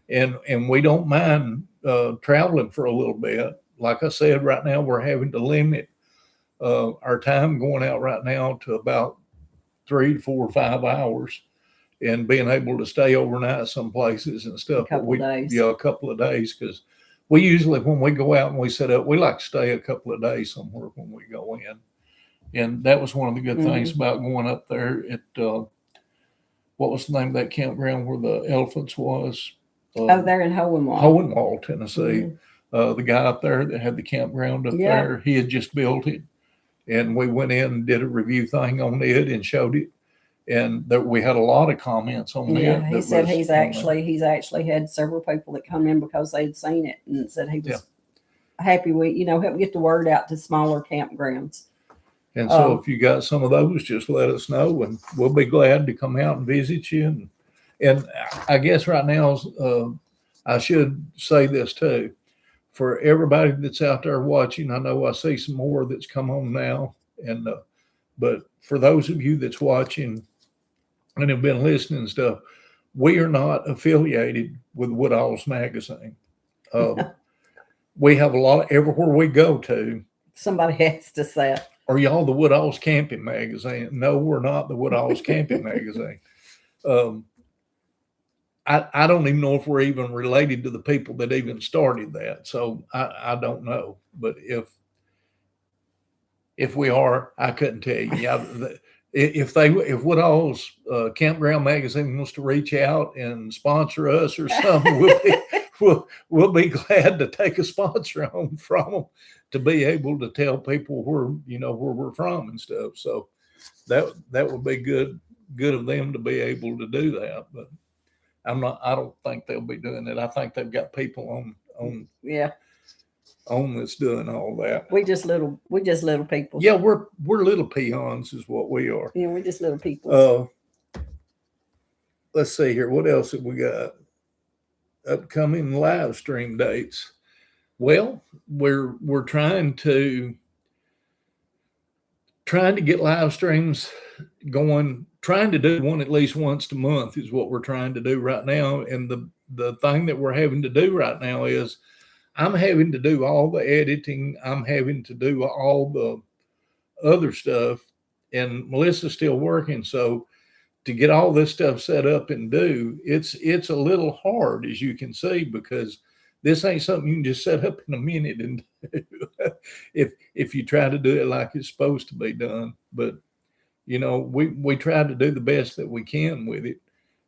And we don't mind traveling for a little bit. Like I said, right now we're having to limit our time going out right now to about 3 to 4 or 5 hours, and being able to stay overnight some places and stuff. A couple of days. Yeah, a couple of days, because we usually, when we go out and we set up, we like to stay a couple of days somewhere when we go in. And that was one of the good things about going up there at what was the name of that campground where the elephants was? They're in Hohenwald. Hohenwald, Tennessee. The guy up there that had the campground up there, he had just built it. And we went in and did a review thing on it and showed it. And we had a lot of comments on it. Yeah, he said he's actually had several people that come in because they had seen it and said he was happy with, help get the word out to smaller campgrounds. And so if you got some of those, just let us know, and we'll be glad to come out and visit you. And I guess right now, I should say this too. For everybody that's out there watching, I know I see some more that's come on now. But for those of you that's watching and have been listening and stuff, we are not affiliated with Woodall's magazine. We have a lot of, everywhere we go to, somebody has to say, "Are y'all the Woodall's Camping Magazine?" No, we're not the Woodall's Camping Magazine. I don't even know if we're even related to the people that even started that. So I don't know. But if we are, I couldn't tell you. If Woodall's Campground Magazine wants to reach out and sponsor us or something, we'll be glad to take a sponsor on from them to be able to tell people where we're from and stuff. So that would be good of them to be able to do that. But I don't think they'll be doing it. I think they've got people on that's doing all that. We just little people. Yeah, we're little peons is what we are. Yeah, we're just little people. Let's see here. What else have we got? Upcoming live stream dates. Well, we're trying to get live streams going, trying to do one at least once a month is what we're trying to do right now. And the thing that we're having to do right now is I'm having to do all the editing. I'm having to do all the other stuff, and Melissa's still working. So to get all this stuff set up and do, it's a little hard, as you can see, because this ain't something you can just set up in a minute and do if you try to do it like it's supposed to be done. But we try to do the best that we can with it,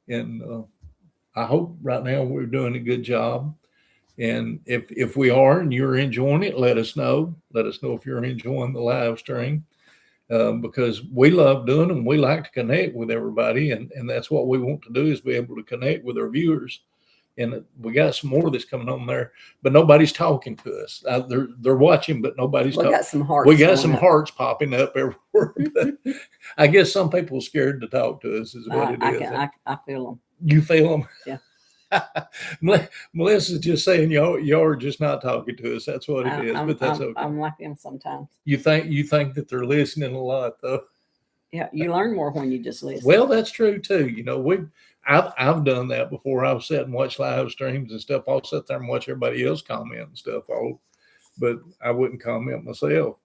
and I hope right now we're doing a good job. And if we are and you're enjoying it, let us know. Let us know if you're enjoying the live stream, because we love doing them. We like to connect with everybody, and that's what we want to do, is be able to connect with our viewers. And we got some more that's coming on there, but nobody's talking to us. They're watching, but nobody's talking. We got some hearts. We got some hearts popping up everywhere. But I guess some people are scared to talk to us, is what it is. I feel them. You feel them? Yeah. Melissa's just saying y'all are just not talking to us. That's what it is. But that's okay. I'm like them sometimes. You think that they're listening a lot, though? Yeah, you learn more when you just listen. Well, that's true too. I've done that before. I've sat and watched live streams and stuff. I'll sit there and watch everybody else comment and stuff. But I wouldn't comment myself.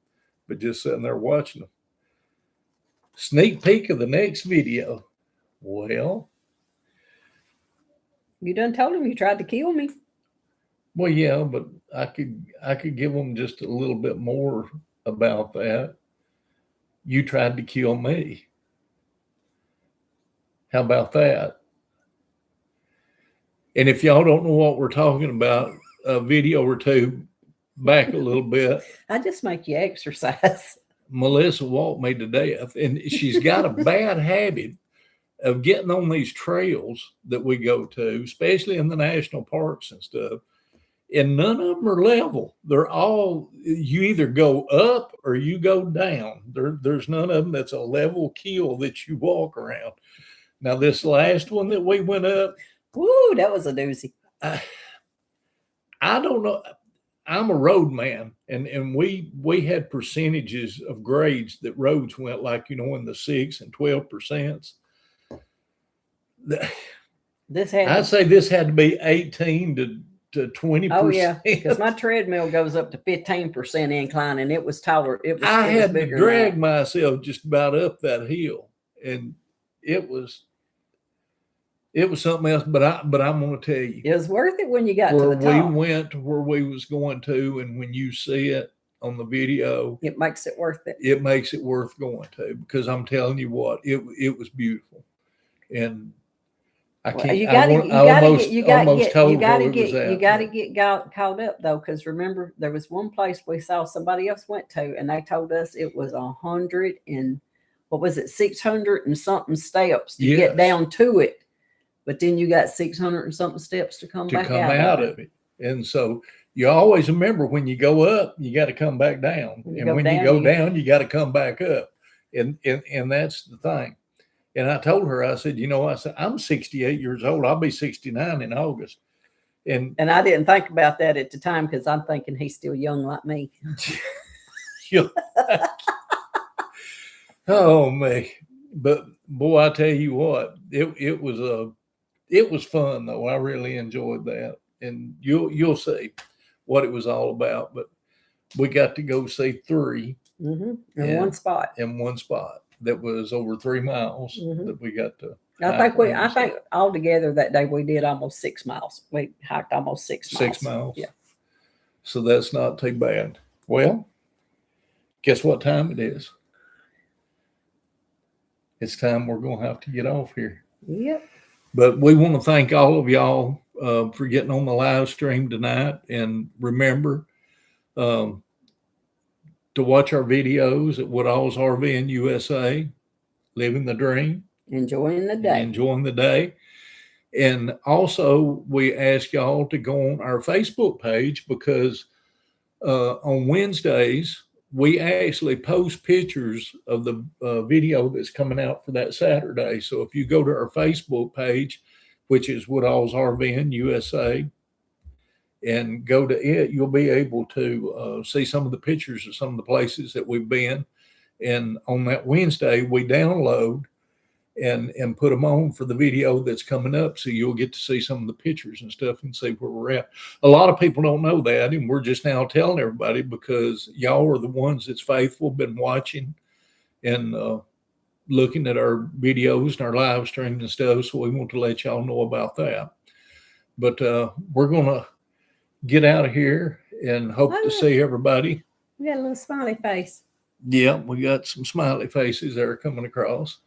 But just sitting there watching them. Sneak peek of the next video. Well, you done told him you tried to kill me. Well, yeah, but I could give them just a little bit more about that. You tried to kill me. How about that? And if y'all don't know what we're talking about, a video or two back a little bit. I just make you exercise. Melissa walked me to death, and she's got a bad habit of getting on these trails that we go to, especially in the national parks and stuff. And none of them are level. They're all, you either go up or you go down. There's none of them that's a level keel that you walk around. Now, this last one that we went up. Woo, that was a doozy. I don't know. I'm a road man, and we had percentages of grades that roads went like, in the 6 and 12%. I'd say this had to be 18 to 20%. Oh yeah, because my treadmill goes up to 15% incline, and it was taller. I had to drag myself just about up that hill, and it was something else. But I'm going to tell you, it was worth it when you got to the top. We went to where we was going to, and when you see it on the video, it makes it worth it. It makes it worth going to, because I'm telling you what, it was beautiful, and I can't. You got to get caught up though, because remember there was one place we saw somebody else went to, and they told us it was 100 and 600 and something steps to get down to it, but then you got 600 and something steps to come out of it. And so you always remember, when you go up, you got to come back down, and when you go down, you got to come back up, and that's the thing. And I told her, I said, I'm 68 years old. I'll be 69 in August. And I didn't think about that at the time, because I'm thinking he's still young like me. Oh, man. But boy, I tell you what, it was fun though. I really enjoyed that. And you'll see what it was all about. But we got to go see 3 in one spot. That was over 3 miles that we got to. I think altogether that day we did almost 6 miles. We hiked almost 6 miles. 6 miles. Yeah. So that's not too bad. Well, guess what time it is? It's time we're going to have to get off here. Yep. But we want to thank all of y'all for getting on the live stream tonight. And remember, to watch our videos at Woodallsrvnusa, living the dream. Enjoying the day. And also, we ask y'all to go on our Facebook page because on Wednesdays, we actually post pictures of the video that's coming out for that Saturday. So if you go to our Facebook page, which is Woodallsrvnusa, and go to it, you'll be able to see some of the pictures of some of the places that we've been. And on that Wednesday, we download and put them on for the video that's coming up. So you'll get to see some of the pictures and stuff and see where we're at. A lot of people don't know that. And we're just now telling everybody because y'all are the ones that's faithful, been watching and looking at our videos and our live streams and stuff. So we want to let y'all know about that. But we're going to get out of here and hope to see everybody. We got a little smiley face. Yeah, we got some smiley faces that are coming across.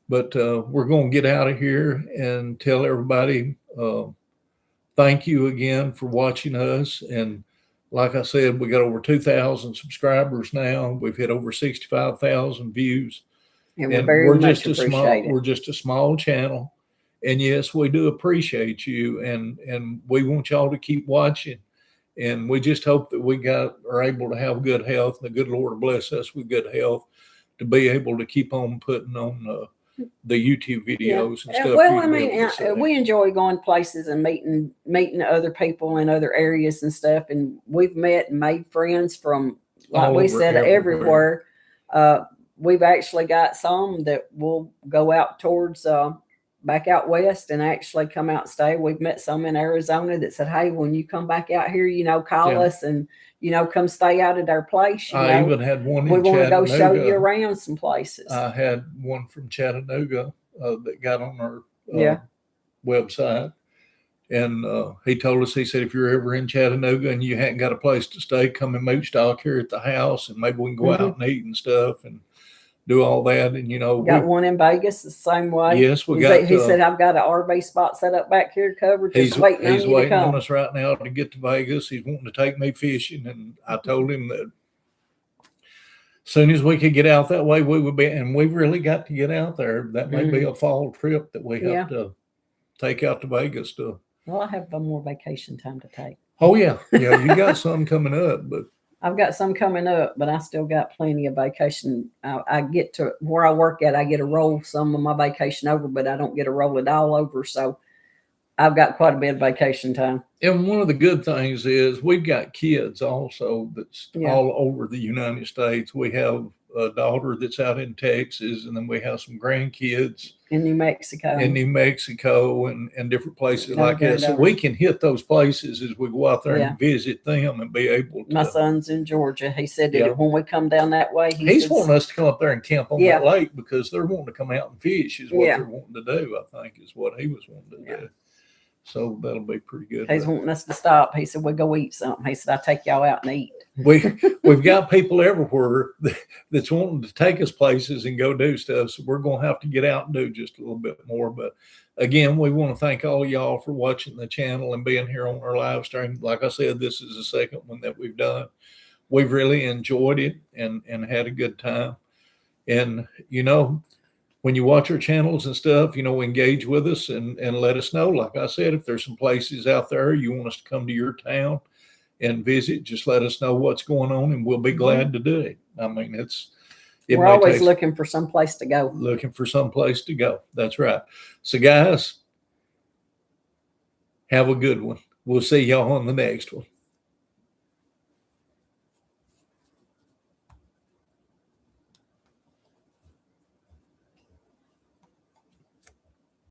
But we're going to get out of here and tell everybody thank you again for watching us. And like I said, we got over 2,000 subscribers now. We've hit over 65,000 views. And we're just a small channel. And yes, we do appreciate you. And we want y'all to keep watching. And we just hope that we are able to have good health. And the good Lord bless us with good health to be able to keep on putting on the YouTube videos and stuff. Well, I mean, we enjoy going places and meeting other people in other areas and stuff. And we've met and made friends from, like we said, everywhere. We've actually got some that will go out towards back out west and actually come out and stay. We've met some in Arizona that said, hey, when you come back out here, call us and, come stay out at our place. I even had one in Chattanooga. We want to go show you around some places. I had one from Chattanooga that got on our website. And he told us, he said, if you're ever in Chattanooga and you hadn't got a place to stay, come and moose stock here at the house and maybe we can go out and eat and stuff and do all that. And, got one in Vegas the same way. Yes, he said, I've got an RV spot set up back here covered. He's waiting on us right now to get to Vegas. He's wanting to take me fishing. And I told him that as soon as we could get out that way, we would be, and we've really got to get out there. That may be a fall trip that we have to take out to Vegas to. Well, I have more vacation time to take. Oh, yeah. Yeah, you got some coming up, but. I've got some coming up, but I still got plenty of vacation. I get to where I work at, I get to roll some of my vacation over, but I don't get to roll it all over. So I've got quite a bit of vacation time. And one of the good things is we've got kids also that's all over the United States. We have a daughter that's out in Texas, and then we have some grandkids in New Mexico and different places like that. So we can hit those places as we go out there and visit them and be able to. My son's in Georgia. He said that when we come down that way, he's wanting us to come up there and camp on that lake because they're wanting to come out and fish is what they're wanting to do, I think is what he was wanting to do. So that'll be pretty good. He's wanting us to stop. He said, we'll go eat something. He said, I'll take y'all out and eat. We've got people everywhere that's wanting to take us places and go do stuff. So we're going to have to get out and do just a little bit more. But again, we want to thank all y'all for watching the channel and being here on our live stream. Like I said, this is the second one that we've done. We've really enjoyed it and had a good time. And, when you watch our channels and stuff, engage with us and let us know. Like I said, if there's some places out there you want us to come to your town and visit, just let us know what's going on and we'll be glad to do it. I mean, we're always looking for some place to go. That's right. So guys, have a good one. We'll see y'all on the next one.